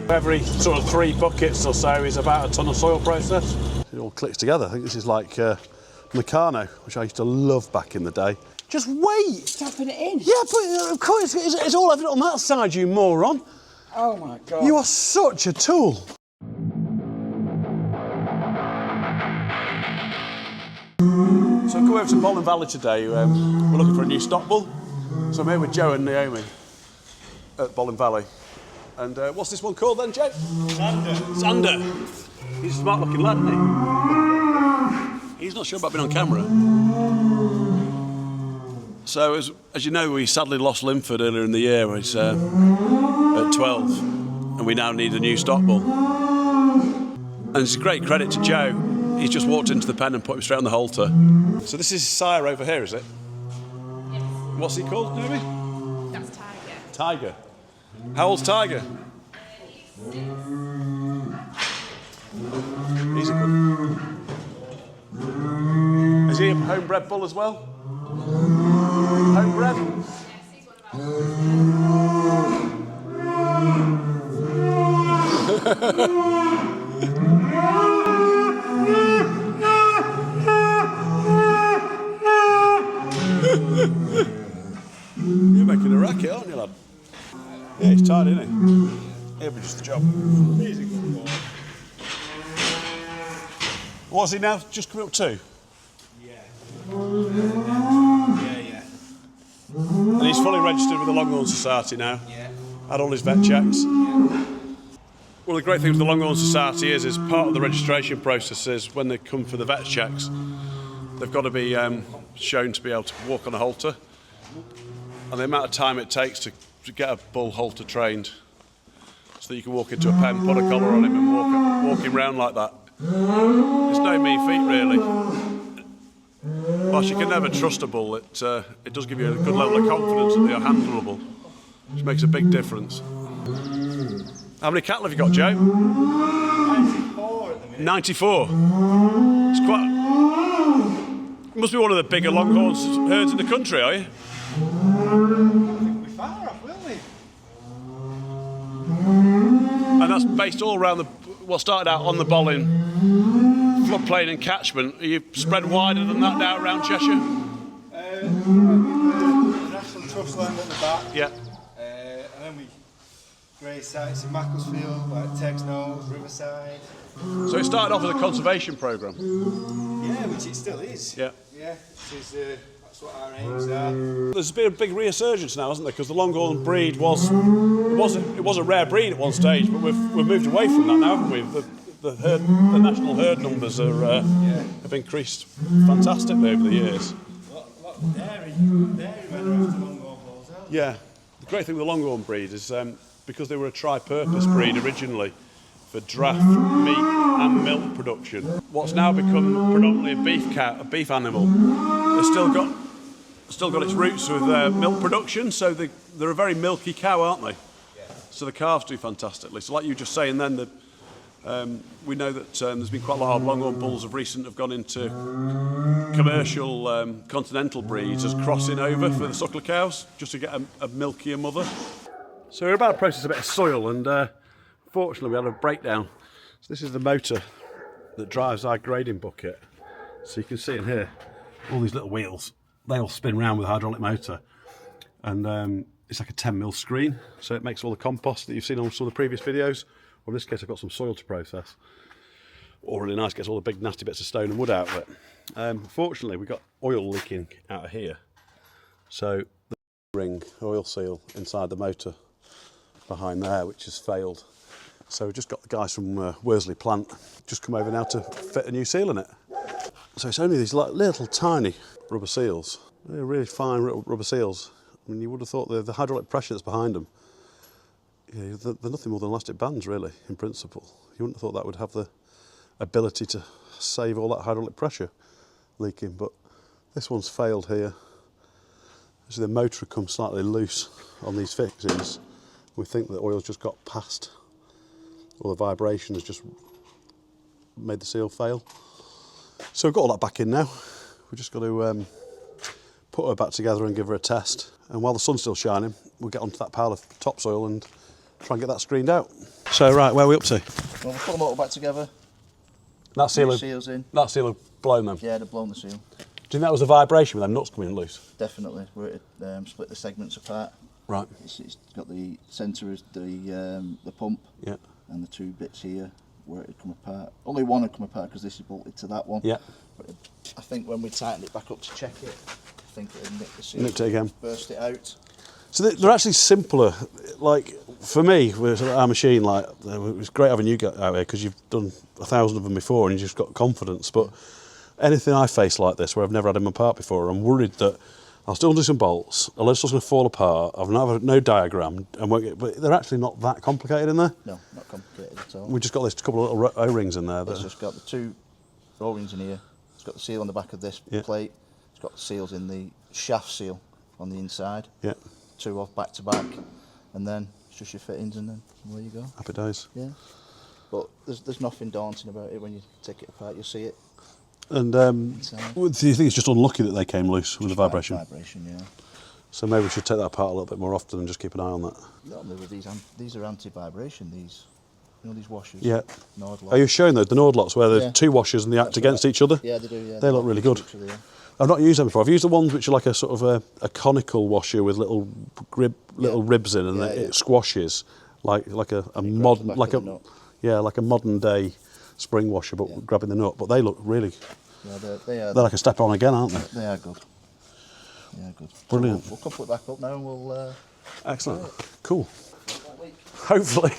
Every sort of 3 buckets or so is about a tonne of soil process. It all clicks together. I think this is like Meccano, which I used to love back in the day. Just wait! Tapping it in? Yeah, but of course, it's all evident on that side, you moron. Oh my God. You are such a tool. So I've come over to Bollin Valley today. We're looking for a new stock bull. So I'm here with Joe and Naomi at Bollin Valley. And what's this one called then, Joe? Xander. He's a smart looking lad, isn't he? He's not sure about being on camera. So as you know, we sadly lost Linford earlier in the year. He's at 12, and we now need a new stock bull. And it's a great credit to Joe. He's just walked into the pen and put him straight on the halter. So this is sire over here, is it? Yes. What's he called, Naomi? That's Tiger. Tiger. How old's Tiger? He's a good. Is he a homebred bull as well? Homebred? Yes, he's one of You're making a racket, aren't you, lad? Yeah, he's tired, isn't he? He'll be just the job. He's a good boy. What's he now? Just coming up 2? Yeah. And he's fully registered with the Longhorn Society now. Yeah. Had all his vet checks. Well, the great thing with the Longhorn Society is part of the registration process is when they come for the vet checks, they've got to be shown to be able to walk on a halter. And the amount of time it takes to get a bull halter trained so that you can walk into a pen, put a collar on him and walk him round like that. It's no mean feat, really. Whilst you can never trust a bull, it does give you a good level of confidence that they are handleable, which makes a big difference. How many cattle have you got, Joe? 94 at the minute. 94. It's quite. You must be one of the bigger Longhorns herds in the country, are you? We'll be far off, won't we? And that's based all around what started out on the Bollin floodplain and catchment. Are you spread wider than that now around Cheshire? The National Trust land at the back. Yeah. And then we graze sites in Macclesfield, like Tegsnose, Riverside. So it started off as a conservation programme. Yeah, which it still is. Yeah. Yeah, that's what our aims are. There's been a big resurgence now, hasn't there? Because the Longhorn breed was a rare breed at one stage, but we've moved away from that now, haven't we? The national herd numbers have increased fantastically over the years. A lot of dairy men are after Longhorn bulls, aren't they? Yeah. The great thing with the Longhorn breed is because they were a tri-purpose breed originally for draft, meat and milk production. What's now become predominantly a beef animal, it's still got its roots with milk production, so they're a very milky cow, aren't they? Yeah. So the calves do fantastically. So like you were just saying then, we know that there's been quite a lot of Longhorn bulls of recent have gone into commercial continental breeds as crossing over for the suckler cows, just to get a milkier mother. So we're about to process a bit of soil, and fortunately we had a breakdown. So this is the motor that drives our grading bucket. So you can see in here, all these little wheels, they all spin round with a hydraulic motor. And it's like a 10mm screen, so it makes all the compost that you've seen on some of the previous videos. Well, in this case I've got some soil to process. All really nice, gets all the big nasty bits of stone and wood out of it. Fortunately we got oil leaking out of here. So the ring oil seal inside the motor behind there, which has failed. So we've just got the guys from Worsley Plant just come over now to fit a new seal in it. So it's only these little tiny rubber seals. They're really fine rubber seals. I mean, you would have thought the hydraulic pressure that's behind them, they're nothing more than elastic bands really, in principle. You wouldn't have thought that would have the ability to save all that hydraulic pressure leaking, but this one's failed here. So the motor had come slightly loose on these fixings. We think the oil's just got past, or the vibration has just made the seal fail. So we've got all that back in now. We've just got to put her back together and give her a test. And while the sun's still shining, we'll get onto that pile of topsoil and try and get that screened out. So right, where are we up to? Well, we'll put them all back together. That seal, Seals in. that seal have blown them. Yeah, they've blown the seal. Do you think that was the vibration with them nuts coming loose? Definitely. Where it split the segments apart. Right. It's got the centre is the pump. Yeah. And the two bits here where it had come apart. Only one had come apart because this is bolted to that one. Yeah. But I think when we tightened it back up to check it, I think it had nicked the seal. Nicked it again. Burst it out. So they're actually simpler. Like for me, with our machine, like it was great having you out here because you've done 1,000 of them before and you just got confidence. But anything I face like this, where I've never had them apart before, I'm worried that I'll still do some bolts. A load's still going to fall apart. I've no diagram, and but they're actually not that complicated in there. No, not complicated at all. We've just got this couple of little O-rings in there. It's just got the two O-rings in here. It's got the seal on the back of this plate. It's got the seals in the shaft seal on the inside. Yeah. Two off back to back, and then it's just your fittings, and then away you go. Happy days. Yeah. But there's nothing daunting about it when you take it apart. You'll see it. And do you think it's just unlucky that they came loose with the vibration? Vibration, yeah. So maybe we should take that apart a little bit more often and just keep an eye on that. No, these are anti-vibration. These washers. Yeah. Nord Are you showing those, the Nord lots, where the Yeah. two washers and they act against each other? Yeah, they do. Yeah. They look really good. Each other, yeah. I've not used them before. I've used the ones which are like a sort of a conical washer with little ribs in, and it squashes like a modern like a modern day spring washer, but grabbing the nut. But they look really. Yeah, they're like a step on again, aren't they? They are good. They are good. Brilliant. So we'll couple it back up now, and we'll. Excellent. Cool. Hopefully.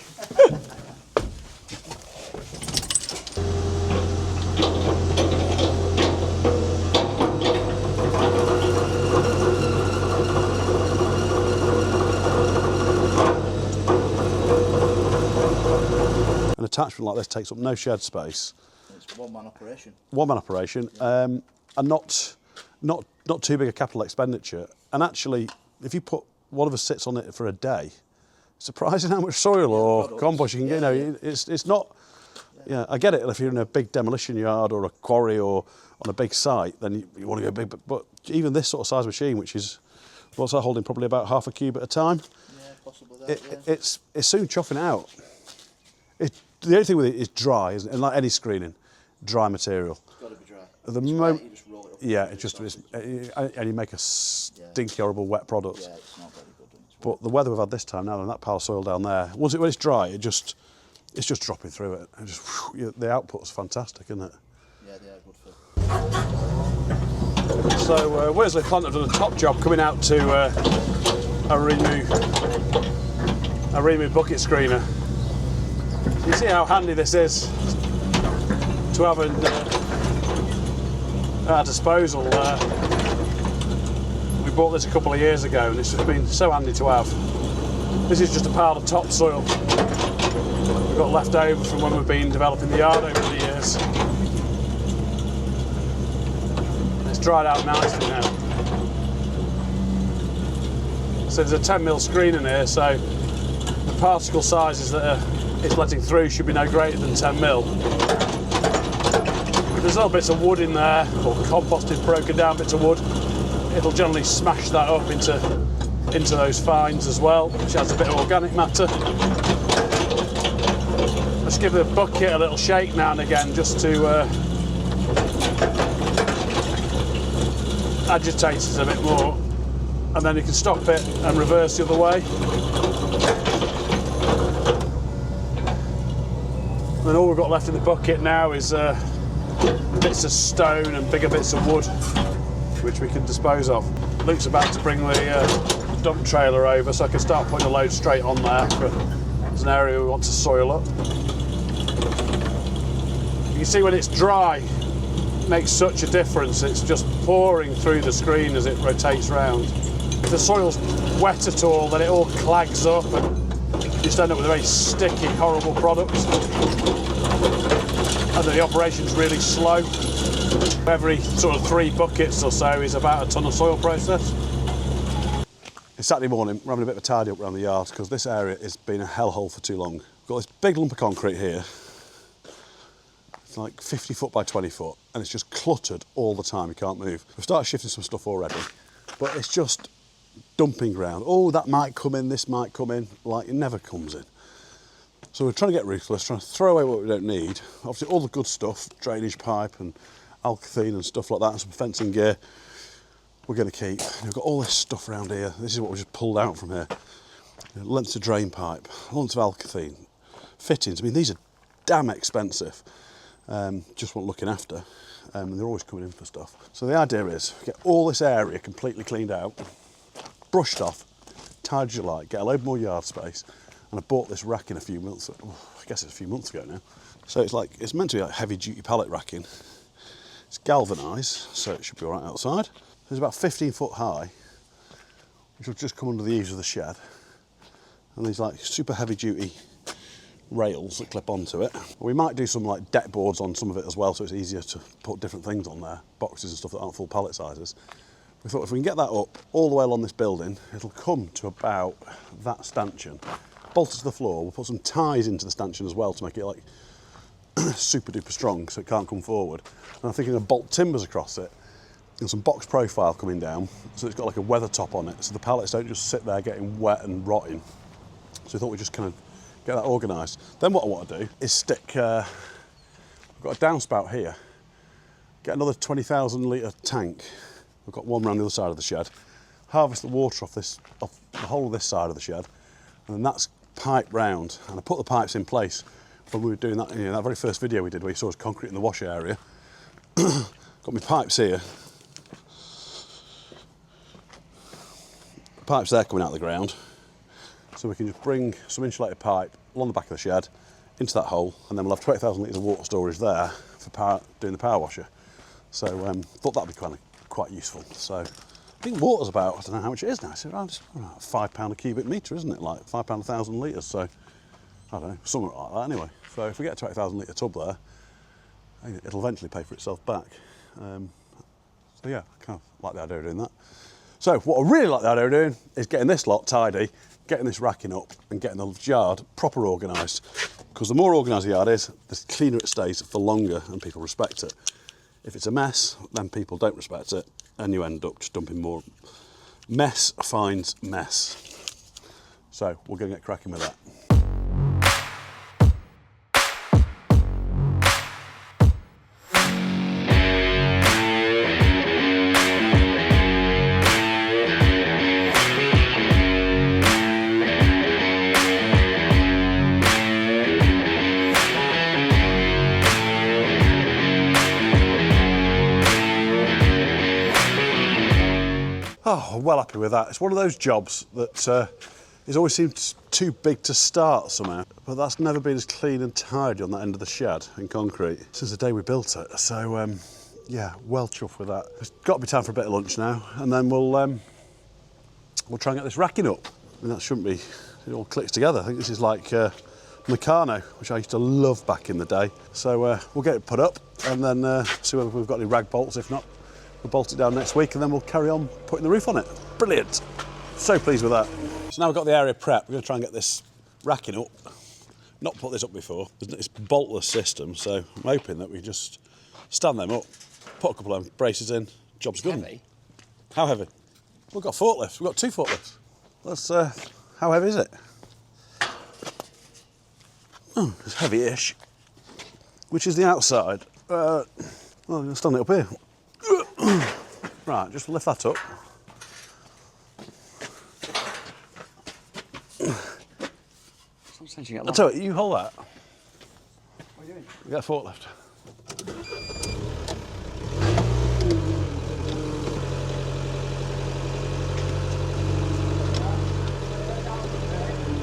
An attachment like this takes up no shed space. It's a one-man operation. One-man operation, and not too big a capital expenditure. And actually, if you put one of us sits on it for a day, it's surprising how much soil or compost you can get. You know, it's not. Yeah, I get it. If you're in a big demolition yard or a quarry or on a big site, then you want to go big. But even this sort of size machine, which is what's that holding, probably about half a cube at a time. Yeah, possibly that. It's soon chopping out. The only thing with it is dry, isn't it? And like any screening, dry material. It's got to be dry. At the moment, you just roll it up. yeah, it just is, and you make a stinky, horrible wet product. Yeah, it's not very good. But the weather we've had this time now, and that pile of soil down there, when it's dry, it's just dropping through it. And just the output's fantastic, isn't it? Yeah, they are good for. So Worsley Plant have done a top job coming out to a Remu bucket screener. You see how handy this is to have at our disposal. We bought this a couple of years ago, and it's just been so handy to have. This is just a pile of topsoil we've got left over from when we've been developing the yard over the years. It's dried out nicely now. So there's a 10mm screen in here, so the particle sizes that it's letting through should be no greater than 10mm. If there's little bits of wood in there, or composted broken down bits of wood, it'll generally smash that up into those fines as well, which has a bit of organic matter. Just give the bucket a little shake now and again, just to agitate it a bit more, and then you can stop it and reverse the other way. And then all we've got left in the bucket now is bits of stone and bigger bits of wood, which we can dispose of. Luke's about to bring the dump trailer over, so I can start putting a load straight on there. There's an area we want to soil up. You can see when it's dry, it makes such a difference. It's just pouring through the screen as it rotates round. If the soil's wet at all, then it all clags up and you just end up with a very sticky, horrible product. And the operation's really slow. Every sort of 3 buckets or so is about a tonne of soil processed. It's Saturday morning, we're having a bit of a tidy up around the yard because this area has been a hellhole for too long. We've got this big lump of concrete here. It's like 50 foot by 20 foot and it's just cluttered all the time, you can't move. We've started shifting some stuff already, but it's just dumping ground. Oh, that might come in, this might come in, like it never comes in. So we're trying to get ruthless, trying to throw away what we don't need. Obviously all the good stuff, drainage pipe and alkathene and stuff like that, and some fencing gear, we're going to keep. We've got all this stuff around here. This is what we just pulled out from here. Lengths of drain pipe, lengths of alkathene, fittings. I mean, these are damn expensive. Just want looking after. And they're always coming in for stuff. So the idea is get all this area completely cleaned out, brushed off, tied as you like, get a load more yard space. And I bought this racking a few months, I guess it's a few months ago now. So it's meant to be like heavy duty pallet racking. It's galvanised, so it should be all right outside. It's about 15 foot high, which will just come under the eaves of the shed. And these like super heavy duty rails that clip onto it. We might do some like deck boards on some of it as well, so it's easier to put different things on there, boxes and stuff that aren't full pallet sizes. We thought if we can get that up all the way along this building, it'll come to about that stanchion. Bolted to the floor, we'll put some ties into the stanchion as well to make it like super duper strong so it can't come forward. And I'm thinking of bolt timbers across it and some box profile coming down so it's got like a weather top on it so the pallets don't just sit there getting wet and rotting. So we thought we'd just kind of get that organised. Then what I want to do is stick, we've got a downspout here, get another 20,000 litre tank. We've got one around the other side of the shed, harvest the water off the whole of this side of the shed, and then that's piped round. And I put the pipes in place when we were doing that, that very first video we did where you saw us concrete in the wash area. Got my pipes here. Pipes there coming out of the ground. So we can just bring some insulated pipe along the back of the shed into that hole, and then we'll have 20,000 litres of water storage there for doing the power washer. So thought that'd be quite useful. So I think water's about, I don't know how much it is now, it's around £5 a cubic metre, isn't it? Like £5 a 1,000 litres, so I don't know, something like that anyway. So if we get a 20,000 litre tub there, it'll eventually pay for itself back. So yeah, I kind of like the idea of doing that. So what I really like the idea of doing is getting this lot tidy, getting this racking up and getting the yard proper organised. Because the more organised the yard is, the cleaner it stays for longer and people respect it. If it's a mess, then people don't respect it and you end up just dumping more. Mess finds mess. So we're going to get cracking with that. Oh, I'm well happy with that. It's one of those jobs that it's always seemed too big to start somehow, but that's never been as clean and tidy on that end of the shed in concrete since the day we built it. So yeah, well chuffed with that. It's got to be time for a bit of lunch now, and then we'll try and get this racking up. I mean, that shouldn't be, it all clicks together. I think this is like Meccano, which I used to love back in the day. So we'll get it put up and then see whether we've got any rag bolts. If not, we'll bolt it down next week and then we'll carry on putting the roof on it. Brilliant. So pleased with that. So now we've got the area prepped, we're going to try and get this racking up. Not put this up before. It's a boltless system, so I'm hoping that we just stand them up, put a couple of braces in, job's good. Heavy? How heavy? We've got forklifts. We've got 2 forklifts. That's, how heavy is it? Oh, it's heavy-ish. Which is the outside. Well, I'm going to stand it up here. Right, just lift that up. I'll tell you, you hold that. What are you doing? We get a forklift.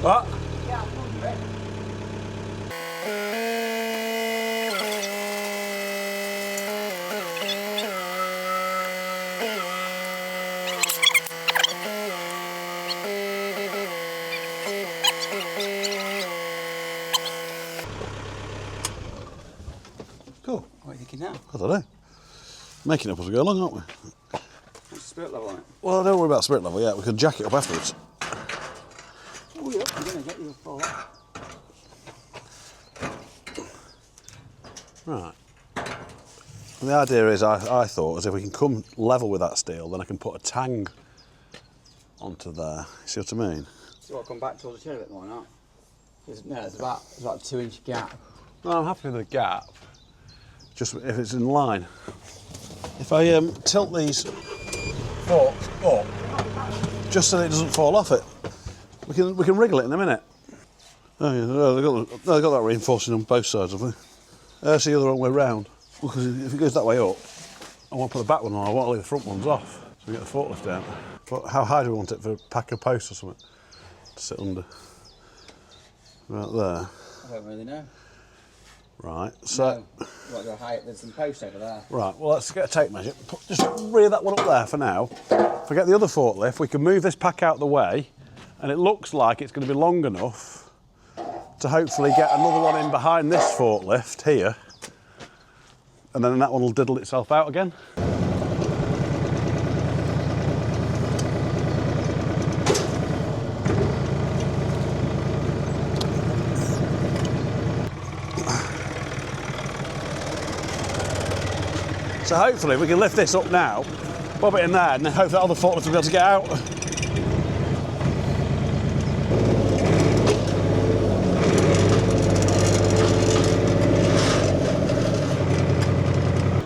What? Cool. What are you thinking now? I don't know. Making up as we go along, aren't we? What's the spirit level on it? Well, don't worry about spirit level yet. We can jack it up afterwards. Oh, yeah, I'm going to get you a full. Right. And the idea is, I thought, is if we can come level with that steel, then I can put a tang onto there. See what I mean? So I'll come back towards the chair a bit more now. There's about a 2-inch gap. No, I'm happy with the gap, just if it's in line. If I tilt these forks up, just so that it doesn't fall off it, we can wriggle it in a minute. Oh yeah, they've got that reinforcing on both sides, have they? See the other way round. Because if it goes that way up, I want to put the back one on, I want to leave the front ones off, so we get the forklift down. But how high do we want it for a pack of posts or something to sit under? Right there. I don't really know. Right, so... No. What, the height, there's some posts over there. Right, well, let's get a tape measure. Just rear that one up there for now. Forget the other forklift, we can move this pack out the way, and it looks like it's going to be long enough to hopefully get another one in behind this forklift here, and then that one will diddle itself out again. So hopefully we can lift this up now, bob it in there, and then hope that other forklift will be able to get out.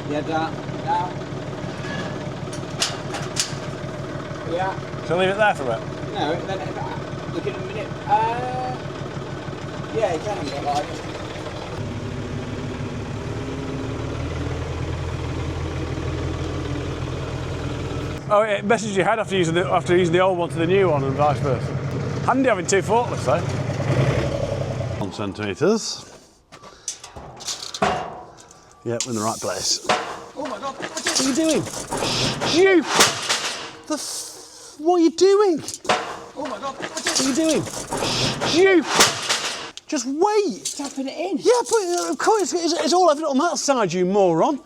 Yeah, down. Yeah. Shall I leave it there for a bit? No, then look at a minute. Yeah, you can have it like. Oh, it messaged you head after using the old one to the new one and vice versa. Handy having two forklifts though. 1 centimetres. Yep, we're in the right place. Oh my God, What are you doing? You! What are you doing? oh my God, What are you doing? You! Just wait! tapping it in. Yeah, but of course it's all evident on that side, you moron.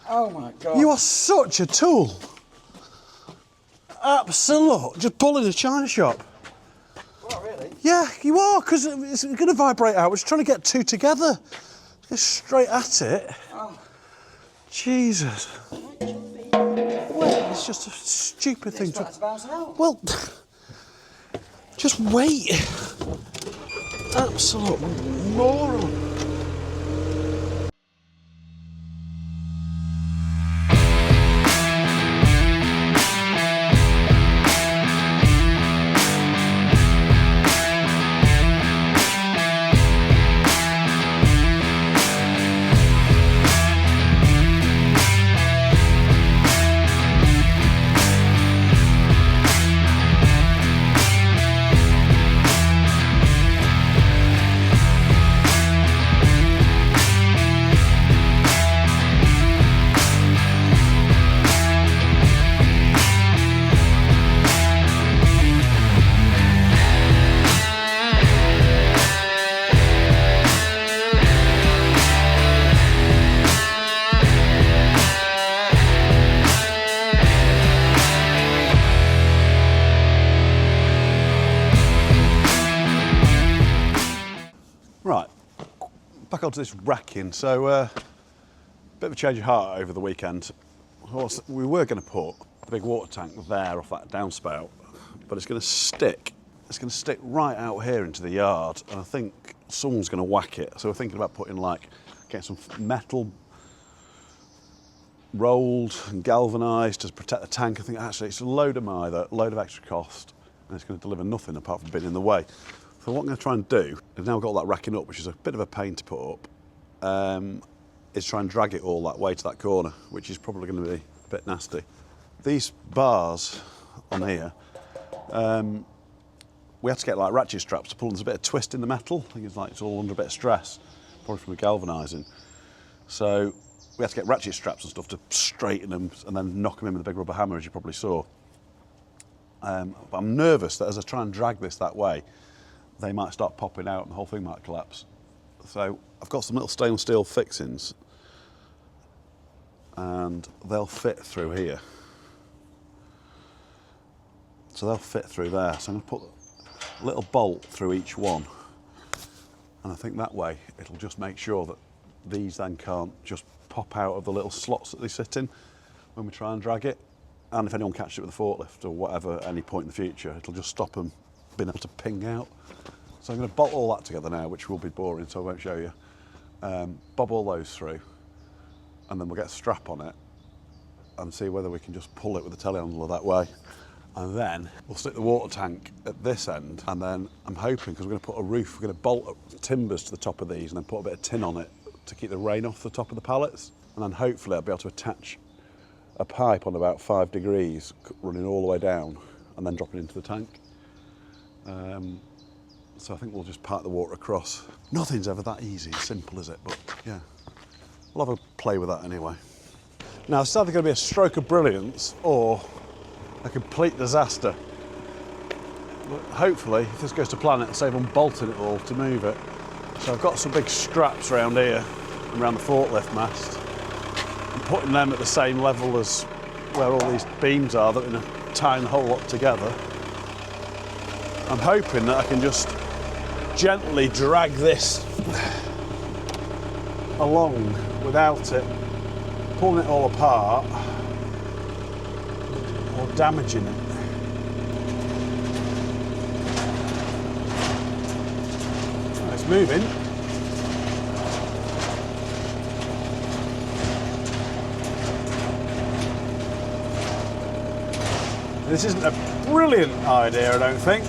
Oh my God. You are such a tool. Absolute. Just bull in a china shop. What, really? Yeah, you are, because it's going to vibrate out. We're just trying to get two together. Go straight at it. Oh. Jesus. Well, it's just a stupid thing It's about to bounce out. Well, just wait. Absolute moron. Right, back onto this racking. So, bit of a change of heart over the weekend. We were going to put the big water tank there off that downspout, but it's going to stick. It's going to stick right out here into the yard, and I think someone's going to whack it. So we're thinking about putting getting some metal rolled and galvanised to protect the tank. I think actually it's a load of either, load of extra cost, and it's going to deliver nothing apart from being in the way. So what I'm going to try and do, I've now got all that racking up, which is a bit of a pain to put up, is try and drag it all that way to that corner, which is probably going to be a bit nasty. These bars on here, we had to get like ratchet straps to pull. There's a bit of twist in the metal. I think it's all under a bit of stress, probably from the galvanising. So we had to get ratchet straps and stuff to straighten them and then knock them in with a big rubber hammer, as you probably saw. But I'm nervous that as I try and drag this that way, they might start popping out and the whole thing might collapse. So I've got some little stainless steel fixings and they'll fit through here. So they'll fit through there. So I'm going to put a little bolt through each one. And I think that way it'll just make sure that these then can't just pop out of the little slots that they sit in when we try and drag it. And if anyone catches it with a forklift or whatever at any point in the future, it'll just stop them being able to ping out. So I'm going to bolt all that together now, which will be boring, so I won't show you. Bob all those through, and then we'll get a strap on it and see whether we can just pull it with the telehandler that way. And then we'll stick the water tank at this end, and then I'm hoping, because we're going to put a roof, we're going to bolt up timbers to the top of these and then put a bit of tin on it to keep the rain off the top of the pallets. And then hopefully I'll be able to attach a pipe on about 5 degrees running all the way down and then dropping into the tank. So I think we'll just pipe the water across. Nothing's ever that easy, simple is it? But yeah, we'll have a play with that anyway. Now it's either going to be a stroke of brilliance or a complete disaster. But hopefully, if this goes to plan, it'll save unbolting it all to move it. So I've got some big straps around here and around the forklift mast. I'm putting them at the same level as where all these beams are that are going to tie the whole lot together. I'm hoping that I can just gently drag this along without it pulling it all apart or damaging it. Oh, it's moving. This isn't a brilliant idea, I don't think.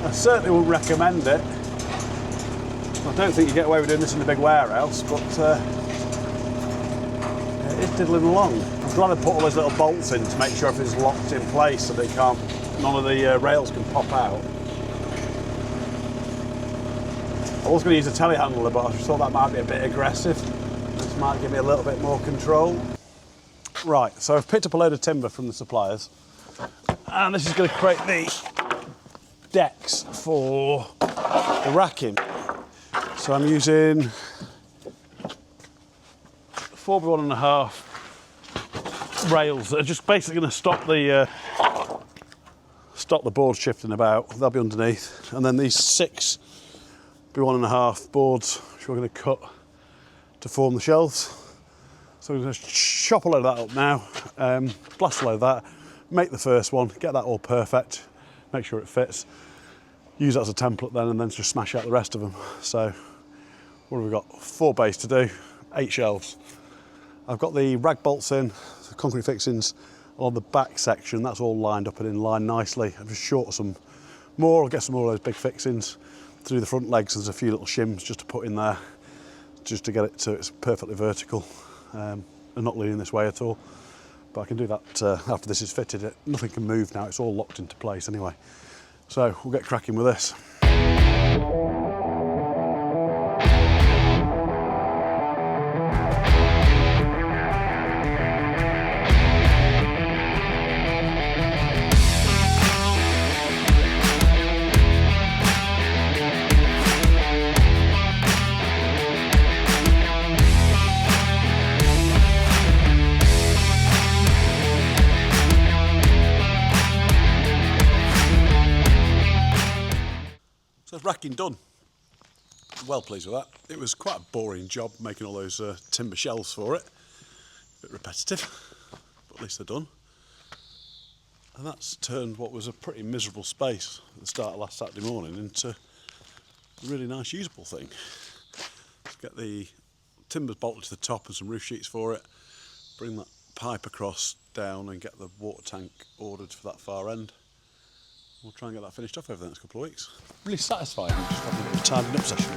I certainly wouldn't recommend it. I don't think you get away with doing this in a big warehouse, but it is diddling along. I'm glad I put all those little bolts in to make sure everything's locked in place so that none of the rails can pop out. I was going to use a telehandler, but I thought that might be a bit aggressive. This might give me a little bit more control. Right, so I've picked up a load of timber from the suppliers, and this is going to create the decks for the racking. So I'm using 4x1.5 rails that are just basically going to stop the board shifting about. They'll be underneath, and then these 6x1.5 boards which we're going to cut to form the shelves. So we're going to chop a load of that up now, blast a load of that, make the first one, get that all perfect, make sure it fits, use that as a template then, and then just smash out the rest of them. So what have we got? 4 bays to do, 8 shelves. I've got the rag bolts in, the concrete fixings along the back section. That's all lined up and in line nicely. I've just shorted some more. I'll get some more of those big fixings through the front legs. There's a few little shims just to put in there, just to get it to it's perfectly vertical and not leaning this way at all. But I can do that after this is fitted. Nothing can move now. It's all locked into place anyway. So we'll get cracking with this. So that's racking done. Well pleased with that. It was quite a boring job making all those timber shelves for it. A bit repetitive, but at least they're done. And that's turned what was a pretty miserable space at the start of last Saturday morning into a really nice usable thing. Let's get the timbers bolted to the top and some roof sheets for it, bring that pipe across down and get the water tank ordered for that far end. We'll try and get that finished off over the next couple of weeks. Really satisfying just having a bit of a tidying up session.